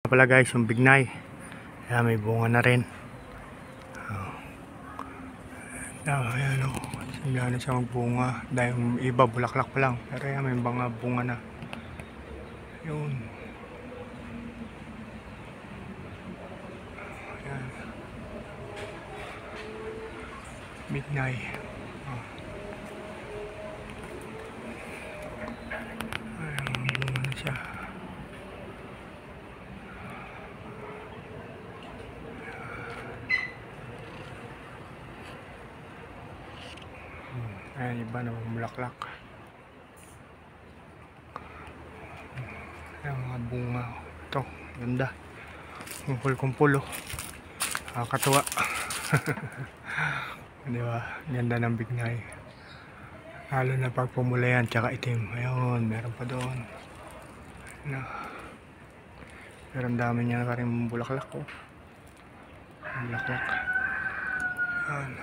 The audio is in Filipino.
Pala guys, yung bignay. Ayan, may bunga na rin. Ayan o. Simula na siya magbunga. Dahil yung iba bulaklak pa lang. Pero ayan, may mga bunga na. Yun. Ayan. Bignay. Ayan, bunga na siya. Ayan, iba na bulaklak. Ayan, mga bunga. Ito, ganda. Kumpul-kumpul. Nakakatuwa. Diba? Ganda ng bignay. Lalo na pag pumula yan, tsaka itim. Ayun, meron pa doon. Na. Pero ang dami niya na rin bulaklak. Bulaklak. Ayan.